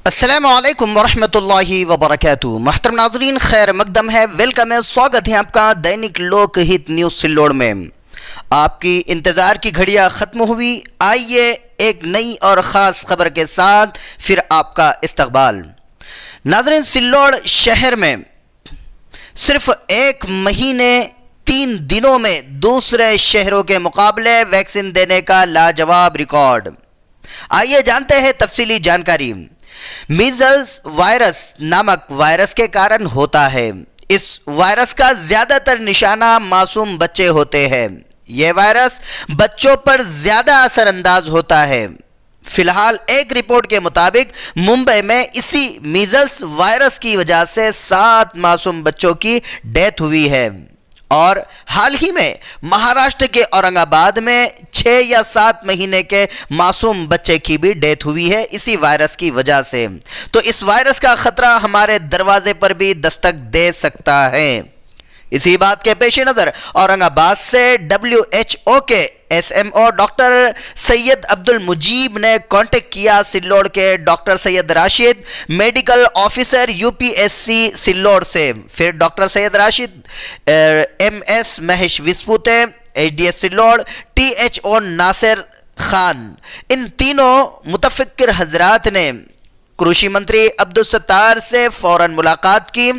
السلام علیکم ورحمۃ اللہ وبرکاتہ۔ محترم ناظرین، خیر مقدم ہے، ویلکم ہے، سواگت ہے آپ کا دینک لوک ہت نیوز سلوڑ میں۔ آپ کی انتظار کی گھڑیاں ختم ہوئی، آئیے ایک نئی اور خاص خبر کے ساتھ پھر آپ کا استقبال۔ ناظرین، سلوڑ شہر میں صرف ایک مہینے 3 دنوں میں دوسرے شہروں کے مقابلے ویکسین دینے کا لاجواب ریکارڈ۔ آئیے جانتے ہیں تفصیلی جانکاری۔ میزلز وائرس نامک وائرس کے کارن ہوتا ہے۔ اس وائرس کا زیادہ تر نشانہ معصوم بچے ہوتے ہیں۔ یہ وائرس بچوں پر زیادہ اثر انداز ہوتا ہے۔ فی الحال ایک رپورٹ کے مطابق ممبئی میں اسی میزلز وائرس کی وجہ سے 7 معصوم بچوں کی ڈیتھ ہوئی ہے، اور حال ہی میں مہاراشٹر کے اورنگ آباد میں 6 یا 7 مہینے کے معصوم بچے کی بھی ڈیتھ ہوئی ہے اسی وائرس کی وجہ سے۔ تو اس وائرس کا خطرہ ہمارے دروازے پر بھی دستک دے سکتا ہے۔ اسی بات کے پیش نظر اورنگ آباد سے WHO کے SMO ڈاکٹر سید عبد المجیب نے کانٹیکٹ کیا سلوڑ کے doctor Syed Rashid, medical officer UPSC Sillod سے۔ پھر doctor Syed Rashid, MS Mahesh Waspute HDS Sillod, THO Nasir Khan, ان تینوں متفکر حضرات نے کروشی منتری عبدالستار سے فوراً ملاقات کی۔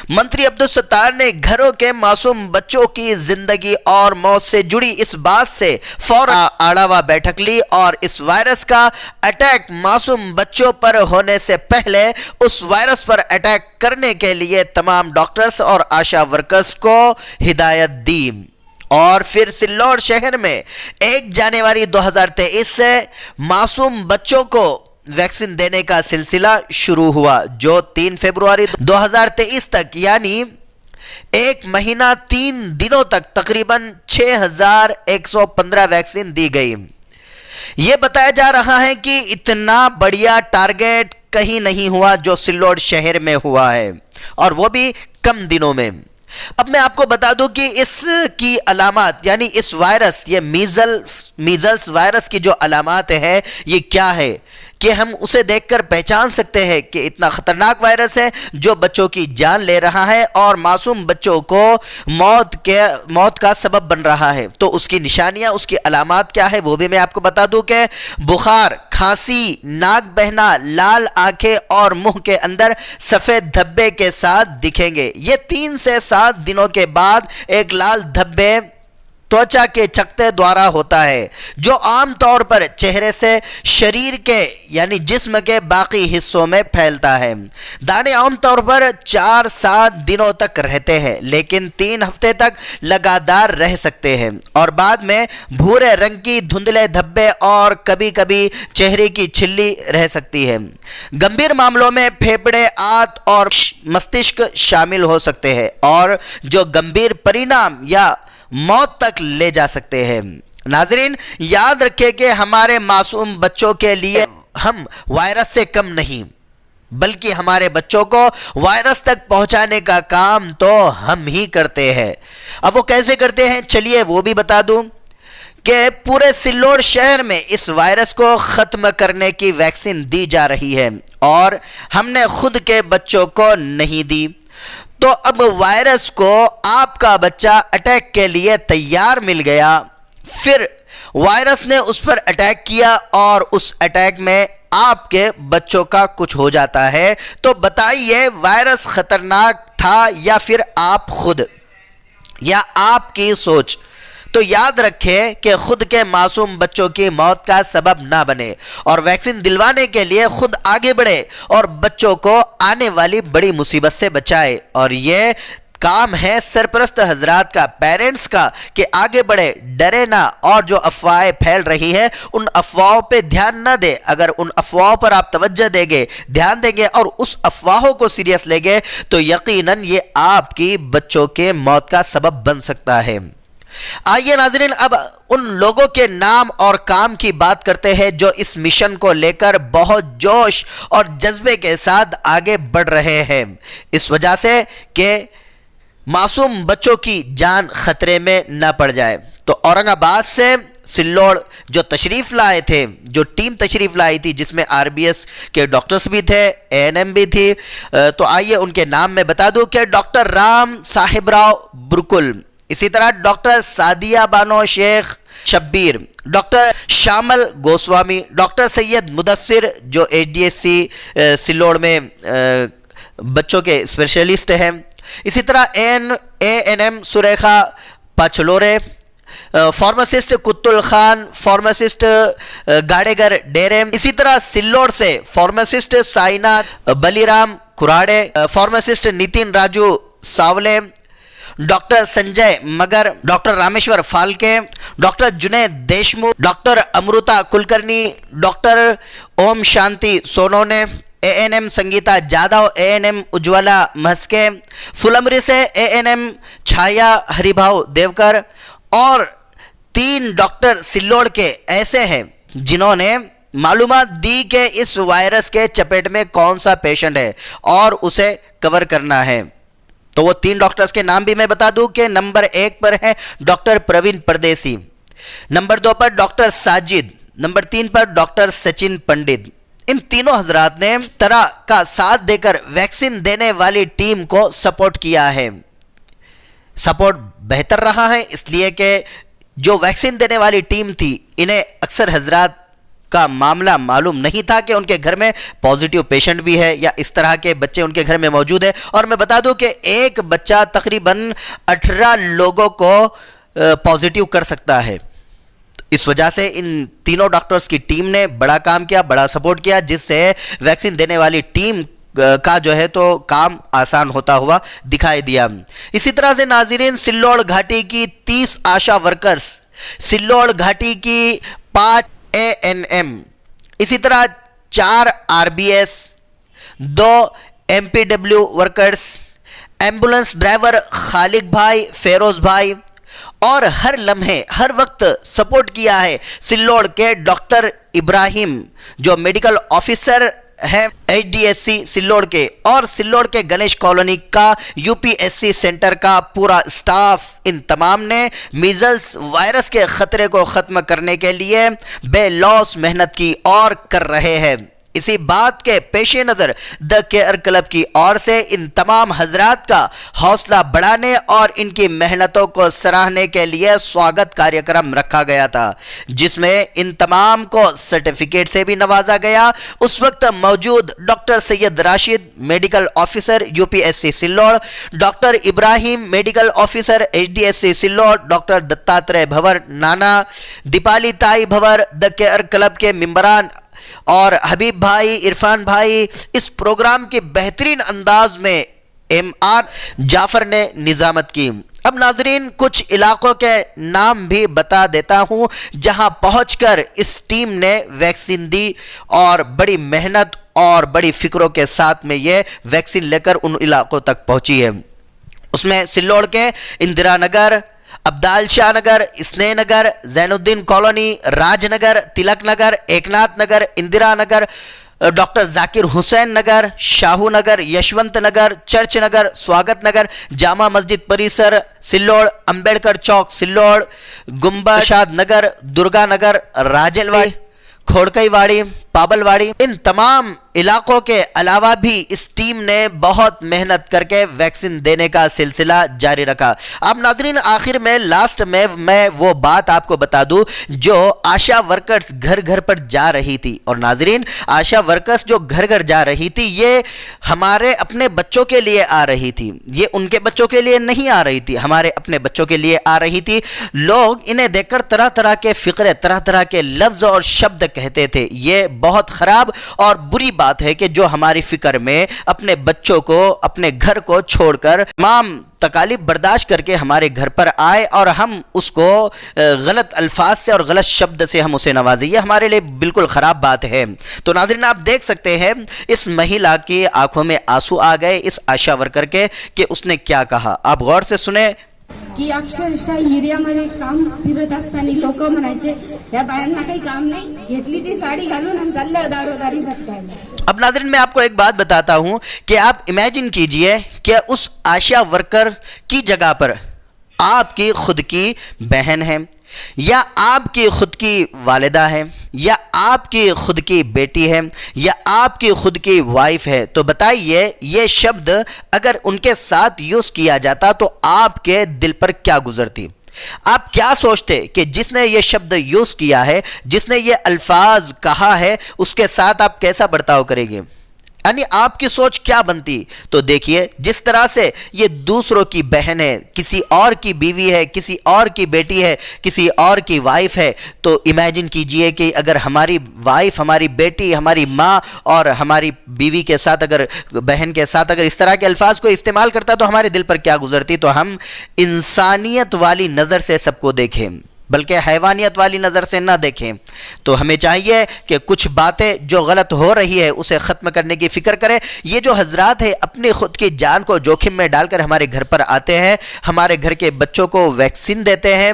منتری عبدالستار نے گھروں کے معصوم بچوں کی زندگی اور موت سے جڑی اس بات سے فوراً آڑاوا بیٹھک لی، اور اس وائرس کا اٹیک معصوم بچوں پر ہونے سے پہلے اس وائرس پر اٹیک کرنے کے لیے تمام ڈاکٹرز اور آشا ورکرز کو ہدایت دی۔ اور پھر سلوڑ شہر میں 1 جنوری 2023 سے معصوم بچوں کو ویکسین دینے کا سلسلہ شروع ہوا، جو 3 فروری 2023 تک یعنی 1 مہینہ 3 دنوں تک تقریباً 6115 ویکسین دی گئی۔ یہ بتایا جا رہا ہے کہ اتنا بڑیا ٹارگیٹ کہیں نہیں ہوا جو سلوڑ شہر میں ہوا ہے، اور وہ بھی کم دنوں میں۔ اب میں آپ کو بتا دوں کہ اس کی علامات، یعنی اس وائرس، یہ میزلز وائرس کی جو علامات ہے یہ کیا ہے کہ ہم اسے دیکھ کر پہچان سکتے ہیں کہ اتنا خطرناک وائرس ہے جو بچوں کی جان لے رہا ہے اور معصوم بچوں کو موت کا سبب بن رہا ہے۔ تو اس کی نشانیاں، اس کی علامات کیا ہے وہ بھی میں آپ کو بتا دوں کہ بخار، کھانسی، ناک بہنا، لال آنکھیں اور منہ کے اندر سفید دھبے کے ساتھ دکھیں گے۔ یہ 3 سے 7 دنوں کے بعد ایک لال دھبے توچا کے چکتے دوارا ہوتا ہے، جو عام طور پر چہرے سے شریر کے یعنی جسم کے باقی حصوں میں پھیلتا ہے۔ دانے عام طور پر 4-7 دنوں تک رہتے ہیں، لیکن 3 ہفتے تک لگاتار رہ سکتے ہیں، اور بعد میں بھورے رنگ کی دھندلے دھبے اور کبھی کبھی چہرے کی چھلی رہ سکتی ہے۔ گمبھیر معاملوں میں پھیپھڑے، آنت اور مستشک شامل ہو سکتے ہیں، اور جو گمبھیر پرینام یا موت تک لے جا سکتے ہیں۔ ناظرین، یاد رکھیں کہ ہمارے معصوم بچوں کے لیے ہم وائرس سے کم نہیں، بلکہ ہمارے بچوں کو وائرس تک پہنچانے کا کام تو ہم ہی کرتے ہیں۔ اب وہ کیسے کرتے ہیں چلیے وہ بھی بتا دوں کہ پورے سلوڑ شہر میں اس وائرس کو ختم کرنے کی ویکسین دی جا رہی ہے، اور ہم نے خود کے بچوں کو نہیں دی۔ تو اب وائرس کو آپ کا بچہ اٹیک کے لیے تیار مل گیا، پھر وائرس نے اس پر اٹیک کیا اور اس اٹیک میں آپ کے بچوں کا کچھ ہو جاتا ہے، تو بتائیے وائرس خطرناک تھا یا پھر آپ خود یا آپ کی سوچ؟ تو یاد رکھیں کہ خود کے معصوم بچوں کی موت کا سبب نہ بنے، اور ویکسین دلوانے کے لیے خود آگے بڑھے اور بچوں کو آنے والی بڑی مصیبت سے بچائے۔ اور یہ کام ہے سرپرست حضرات کا، پیرنٹس کا، کہ آگے بڑھے، ڈرے نہ، اور جو افواہیں پھیل رہی ہے ان افواہوں پہ دھیان نہ دے۔ اگر ان افواہوں پر آپ توجہ دیں گے، دھیان دیں گے اور اس افواہوں کو سیریس لیں گے تو یقیناً یہ آپ کی بچوں کے موت کا سبب بن سکتا ہے۔ آئیے ناظرین، اب ان لوگوں کے نام اور کام کی بات کرتے ہیں جو اس مشن کو لے کر بہت جوش اور جذبے کے ساتھ آگے بڑھ رہے ہیں، اس وجہ سے کہ معصوم بچوں کی جان خطرے میں نہ پڑ جائے۔ तो औरंगाबाद से सिल्लोड़ जो तशरीफ लाए थे, जो टीम तशरीफ लाई थी, जिसमें आरबीएस के डॉक्टर्स भी थे, एएनएम भी थी, तो आइए उनके नाम मैं बता दूं कि डॉक्टर राम साहिबराव बुरकुल, इसी तरह doctor Sadia Bano Shaikh Shabbir, doctor Shyamal Goswami, doctor Syed Mudassir जो एचडीएससी सिल्लोड़ में बच्चों के स्पेशलिस्ट हैं, इसी तरह ANM Surekha Pachlore, pharmacist Kuttul Khan, pharmacist Gadegar Dere, इसी तरह सिल्लोड़ से pharmacist Sainath Baliram Kurade, pharmacist Nitin Raju Sawale, doctor Sanjay Magar, doctor Rameshwar Phalke, doctor Junaid Deshmukh, doctor Amrita Kulkarni, doctor Om Shanti Sonone, ANM Sangeeta Jadhav, ANM Ujjwala Mhaske, Phulmari से एएनएम छाया हरिभाव देवकर, और 3 डॉक्टर सिल्लोड़ के ऐसे हैं जिन्होंने मालूमात दी कि इस वायरस के चपेट में कौन सा पेशेंट है और उसे कवर करना है। तो वो 3 डॉक्टर्स के नाम भी मैं बता दूं कि नंबर 1 पर है डॉक्टर प्रवीण परदेसी, नंबर 2 पर डॉक्टर साजिद, नंबर 3 पर डॉक्टर सचिन पंडित। इन तीनों हजरात ने इस तरह का साथ देकर वैक्सीन देने वाली टीम को सपोर्ट किया है। सपोर्ट बेहतर रहा है इसलिए कि जो वैक्सीन देने वाली टीम थी, इन्हें अक्सर हजरात का मामला मालूम नहीं था कि उनके घर में पॉजिटिव पेशेंट भी है या इस तरह के बच्चे उनके घर में मौजूद है। और मैं बता दूं कि एक बच्चा तकरीबन 18 लोगों को पॉजिटिव कर सकता है। इस वजह से इन तीनों डॉक्टर्स की टीम ने बड़ा काम किया, बड़ा सपोर्ट किया, जिससे वैक्सीन देने वाली टीम का जो है तो काम आसान होता हुआ दिखाई दिया। इसी तरह से नाज़रीन, सिल्लोड़ घाटी की 30 आशा वर्कर्स, सिल्लोड़ घाटी की 5 एएनएम, इसी तरह 4 RBS, 2 MPW workers, ambulance driver Khaliq भाई, फेरोज भाई, और हर लम्हे हर वक्त सपोर्ट किया है सिल्लोड़ के डॉक्टर इब्राहिम जो मेडिकल ऑफिसर है एचडीएससी सिल्लोड़ के, और सिल्लोड़ के गणेश कॉलोनी का यूपीएससी सेंटर का पूरा स्टाफ। इन तमाम ने मीजल्स वायरस के खतरे को खत्म करने के लिए बेलौस मेहनत की और कर रहे हैं। इसी बात के पेश नज़र द केयर क्लब की ओर से इन तमाम हजरात का हौसला बढ़ाने और इनकी मेहनतों को सराहने के लिए स्वागत कार्यक्रम रखा गया था, जिसमें इन तमाम को सर्टिफिकेट से भी नवाजा गया। उस वक्त मौजूद doctor Syed Rashid medical officer UPSC Sillod, doctor Ibrahim medical officer HDSC Sillod, doctor Dattatreya Bhanwar Nana, Deepali ताई भंवर द केयर क्लब के मेंबरान और हबीब भाई, इरफान भाई। इस प्रोग्राम के बेहतरीन अंदाज में एमआर जाफर ने निजामत की। अब नाजरीन, कुछ इलाकों के नाम भी बता देता हूं जहां पहुंचकर इस टीम ने वैक्सीन दी और बड़ी मेहनत और बड़ी फिक्रों के साथ में ये वैक्सीन लेकर उन इलाकों तक पहुंची है। उसमें सिल्लोड़ के इंदिरा नगर, अब्दाल शाह नगर, स्नेह नगर, जैनुद्दीन कॉलोनी, राजनगर, तिलक नगर, एकनाथ नगर, इंदिरा नगर, डॉक्टर जाकिर हुसैन नगर, शाहू नगर, यशवंत नगर, चर्च नगर, स्वागत नगर, जामा मस्जिद परिसर सिल्लोड़, अंबेडकर चौक सिल्लोड़, गुम्बाशाद नगर, दुर्गा नगर, राजलवाड़ी, खोड़कईवाड़ी, पाबलवाड़ी। इन तमाम इलाकों के अलावा भी इस टीम ने बहुत मेहनत करके वैक्सीन देने का सिलसिला जारी रखा। अब नाजरीन, आखिर में लास्ट में मैं वो बात आपको बता दूं जो आशा वर्कर्स घर घर पर जा रही थी। और नाजरीन, आशा वर्कर्स जो घर घर जा रही थी, ये हमारे अपने बच्चों के लिए आ रही थी, ये उनके बच्चों के लिए नहीं आ रही थी, हमारे अपने बच्चों के लिए आ रही थी। लोग इन्हें देखकर तरह तरह के फिक्रे, तरह तरह के लफ्ज और शब्द कहते थे। ये बहुत खराब और बुरी बात है कि जो हमारी फिक्र में अपने बच्चों को, अपने घर को छोड़कर तमाम तकालीफ बर्दाश्त करके हमारे घर पर आए और हम उसको गलत अल्फाज से और गलत शब्द से हम उसे नवाजें, ये हमारे लिए बिल्कुल ख़राब बात है। तो नाज़रीन, आप देख सकते हैं इस महिला की आंखों में आंसू आ गए इस आशा वर्कर के कि उसने क्या कहा। आप गौर से सुने की अक्षरशः एरियामध्ये काम फिरत असताना लोक म्हणायचे या बायांना काही काम नाही, घेतली ती साडी घालून आणि चाललं दारोदारी भटकायला। अब नाज़रीन, मैं आपको एक बात बताता हूं कि आप इमेजिन कीजिए कि उस आशा वर्कर की जगह पर آپ کی خود کی بہن ہے یا آپ کی خود کی والدہ ہے یا آپ کی خود کی بیٹی ہے یا آپ کی خود کی وائف ہے، تو بتائیے یہ شبد اگر ان کے ساتھ یوز کیا جاتا تو آپ کے دل پر کیا گزرتی؟ آپ کیا سوچتے کہ جس نے یہ شبد یوز کیا ہے، جس نے یہ الفاظ کہا ہے، اس کے ساتھ آپ کیسا برتاؤ کریں گے؟ یعنی آپ کی سوچ کیا بنتی؟ تو دیکھیے جس طرح سے یہ دوسروں کی بہن ہے، کسی اور کی بیوی ہے، کسی اور کی بیٹی ہے، کسی اور کی وائف ہے، تو امیجن کیجئے کہ اگر ہماری وائف، ہماری بیٹی، ہماری ماں اور ہماری بیوی کے ساتھ، اگر بہن کے ساتھ اگر اس طرح کے الفاظ کو استعمال کرتا تو ہمارے دل پر کیا گزرتی؟ تو ہم انسانیت والی نظر سے سب کو دیکھیں، بلکہ حیوانیت والی نظر سے نہ دیکھیں۔ تو ہمیں چاہیے کہ کچھ باتیں جو غلط ہو رہی ہے اسے ختم کرنے کی فکر کریں۔ یہ جو حضرات ہیں اپنی خود کی جان کو جوخم میں ڈال کر ہمارے گھر پر آتے ہیں، ہمارے گھر کے بچوں کو ویکسین دیتے ہیں،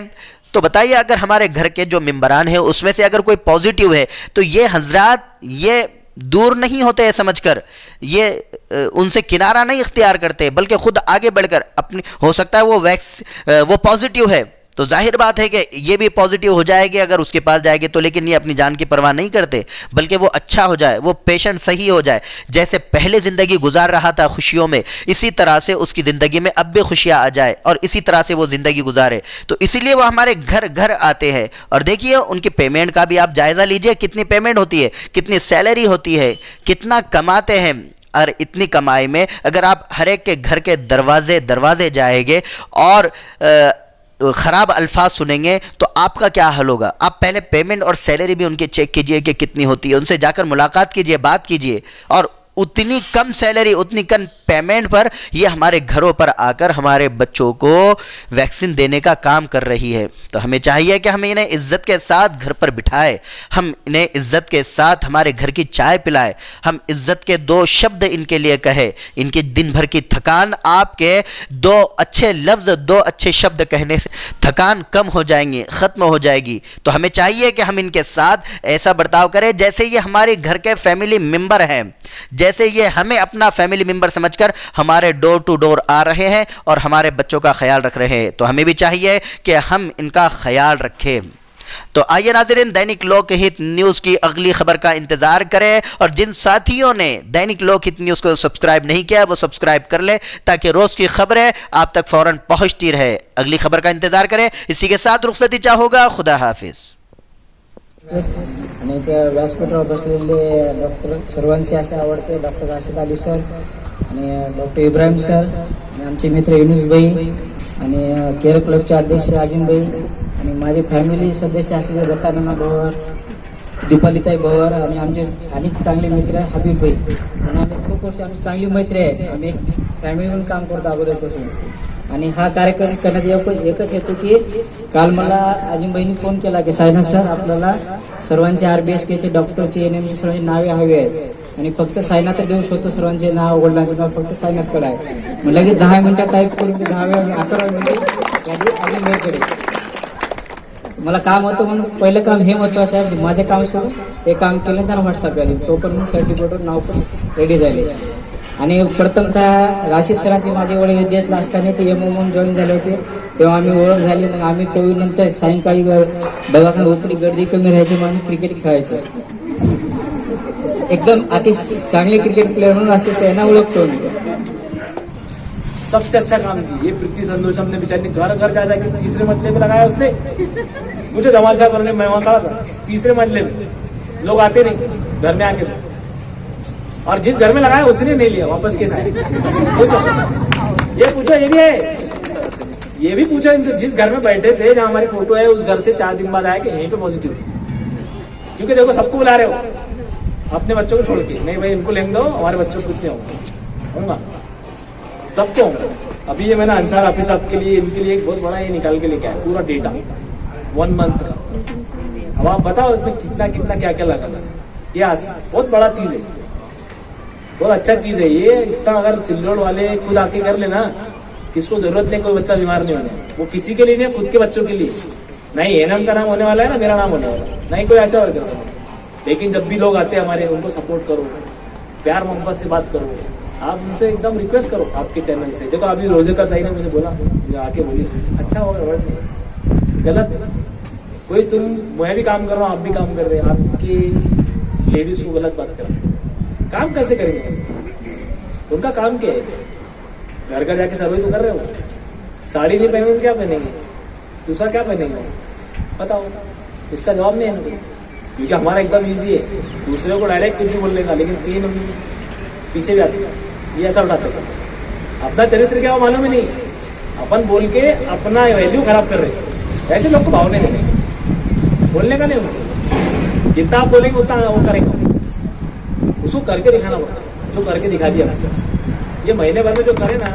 تو بتائیے اگر ہمارے گھر کے جو ممبران ہیں اس میں سے اگر کوئی پازیٹیو ہے تو یہ حضرات یہ دور نہیں ہوتے ہیں سمجھ کر، یہ ان سے کنارہ نہیں اختیار کرتے، بلکہ خود آگے بڑھ کر اپنی، ہو سکتا ہے وہ پازیٹیو ہے تو ظاہر بات ہے کہ یہ بھی پازیٹیو ہو جائے گی اگر اس کے پاس جائے گی تو، لیکن یہ اپنی جان کی پرواہ نہیں کرتے، بلکہ وہ اچھا ہو جائے، وہ پیشنٹ صحیح ہو جائے، جیسے پہلے زندگی گزار رہا تھا خوشیوں میں، اسی طرح سے اس کی زندگی میں اب بھی خوشیاں آ جائے اور اسی طرح سے وہ زندگی گزارے۔ تو اسی لیے وہ ہمارے گھر آتے ہیں، اور دیکھیے ان کی پیمنٹ کا بھی آپ جائزہ لیجئے، کتنی پیمنٹ ہوتی ہے، کتنی سیلری ہوتی ہے، کتنا کماتے ہیں، اور اتنی کمائی میں اگر آپ ہر ایک کے گھر کے دروازے جائیں گے اور خراب الفاظ سنیں گے تو آپ کا کیا حل ہوگا؟ آپ پہلے پیمنٹ اور سیلری بھی ان کے چیک کیجئے کہ کتنی ہوتی ہے، ان سے جا کر ملاقات کیجئے، بات کیجئے، اور اتنی کم سیلری، اتنی کم پیمنٹ پر یہ ہمارے گھروں پر آ کر ہمارے بچوں کو ویکسین دینے کا کام کر رہی ہے۔ تو ہمیں چاہیے کہ ہم انہیں عزت کے ساتھ گھر پر بٹھائے، ہم انہیں عزت کے ساتھ ہمارے گھر کی چائے پلائے، ہم عزت کے 2 شبد ان کے لیے کہے، ان کی دن بھر کی تھکان آپ کے 2 اچھے لفظ، 2 اچھے شبد کہنے سے تھکان کم ہو جائیں گی، ختم ہو جائے گی۔ تو ہمیں چاہیے کہ ہم ان کے ساتھ ایسا برتاؤ کریں جیسے یہ ہمارے گھر کے فیملی ممبر ہیں، جیسے یہ ہمیں اپنا فیملی ممبر سمجھ کر ہمارے ڈور ٹو ڈور آ رہے ہیں اور ہمارے بچوں کا خیال رکھ رہے ہیں، تو ہمیں بھی چاہیے کہ ہم ان کا خیال رکھیں۔ تو آئیے ناظرین، دینک لوک ہت نیوز کی اگلی خبر کا انتظار کریں، اور جن ساتھیوں نے دینک لوک ہت نیوز کو سبسکرائب نہیں کیا وہ سبسکرائب کر لیں تاکہ روز کی خبریں آپ تک فوراً پہنچتی رہے۔ اگلی خبر کا انتظار کریں، اسی کے ساتھ رخصتی چاہوں گا، خدا حافظ۔ आणि त्या व्यासपीठावर बसलेले डॉक्टर सर्वांचे असे आवडते डॉक्टर राशिद अली सर आणि डॉक्टर इब्राहिम सर आणि आमचे मित्र युनुस भाई आणि केअर क्लबचे अध्यक्ष अजिम भाई आणि माझे फॅमिली सदस्य असलेले दत्तानंद भवर, दीपालीताई भवर आणि आमचे अनेक चांगले मित्र हबीब भाई, आणि आम्ही खूप वर्ष आमची चांगली मैत्री आहे, आम्ही एक फॅमिली म्हणून काम करतो अगोदरपासून। आणि हा कार्यक्रम करण्याचा एकच हेतू की काल मला अजिमभाईंनी फोन केला की सायनाथ सर आपल्याला सर्वांचे RBSKचे डॉक्टरचे NMचे सर्वांची नावे हवी आहेत आणि फक्त सायनाथ देऊ शकतो, सर्वांचे नाव वडिलांचे नाव फक्त सायनाथकडे आहे। म्हटलं की 10 मिनिटात टाईप करून 11 मिनिट अजिमभाईकडे मला काम होतं म्हणून पहिलं काम हे महत्त्वाचं आहे, माझे काम सोडून हे काम केलं त्यांना व्हॉट्सअप आले, तोपर्यंत सर्टिफिकेटवर नाव पण रेडी झाले। आणि प्रथमतः राशिद सरांचे माझे वडील देशला असताना ते MO म्हणून जॉईन झाले होते, तेव्हा आम्ही ओळख झाली। मग आम्ही कोविड नंतर सायंकाळी दवाखान्यात ओपडी गर्दी कमी राहायची म्हणून आम्ही क्रिकेट खेळायचो, एकदम अति चांगले क्रिकेट प्लेयर म्हणून राशिद यांना ओळखतो मी। सबसे अच्छा काम की ये प्रीति संतोष हमने बेचारी घर घर जा जाके 3रे मंजिले पे लगाया उसने, मुझे धमाल करने मैं वहाँ खड़ा था 3रे मंजिले में, लोग आते नहीं घर में आके, और जिस घर में लगाया उसने नहीं लिया, वापस कैसे आए? पूछो, ये पूछो, ये भी है, ये भी पूछो इनसे, जिस घर में बैठे थे जहाँ हमारी फोटो है उस घर से 4 दिन बाद आया कि यहीं पे पॉजिटिव, क्योंकि देखो सबको बुला रहे हो, अपने बच्चों को छोड़ के नहीं भाई इनको लेंगे दो, हमारे बच्चों को कितने होंगे, सबको होंगे। अभी ये मैंने अंसार हाफिज साहब के लिए, इनके लिए एक बहुत बड़ा ये निकाल के लेके आया पूरा डेटा 1 मंथ का। अब आप बताओ इसमें कितना कितना क्या क्या लगा था, ये बहुत बड़ा चीज है, बहुत अच्छा चीज है ये। इतना अगर सिल्लोड वाले खुद आके कर लेना, किसको जरूरत नहीं कोई बच्चा बीमार नहीं होने, वो किसी के लिए नहीं, खुद के बच्चों के लिए नहीं। एनएम का नाम होने वाला है ना, मेरा नाम होने वाला है, नहीं कोई ऐसा वर्कर। लेकिन जब भी लोग आते हैं हमारे, उनको सपोर्ट करो, प्यार मोहब्बत से बात करो, आप उनसे एकदम रिक्वेस्ट करो आपके चैनल से। देखो अभी रोजेकर ताई ने मुझे बोला, मुझे आके बोली अच्छा होगा, वर्ड नहीं गलत। कोई तुम, मैं भी काम कर रहा हूँ, आप भी काम कर रहे हैं, आपकी लेडीज को गलत बात कर, काम कैसे करेंगे? उनका काम क्या है? घर घर जाके सर्वे तो कर रहे हो। साड़ी नहीं पहनेंगे क्या पहनेंगे? दूसरा क्या पहनेंगे? बताओ, इसका जवाब नहीं है इनको। क्योंकि हमारा एकदम ईजी है, दूसरे को डायरेक्ट कुछ नहीं बोलने का, लेकिन तीन पीछे भी आते, ये ऐसा उठाते हैं। अपना चरित्र क्या हो मालूम ही नहीं, अपन बोल के अपना वैल्यू खराब कर रहे हैं। ऐसे लोग को भावने नहीं, बोलने का नहीं उनको, जितना आप बोलेंगे उतना वो करेंगे। उसको करके दिखाना पड़ता, जो करके दिखा दिया। ये महीने भर में जो करे ना,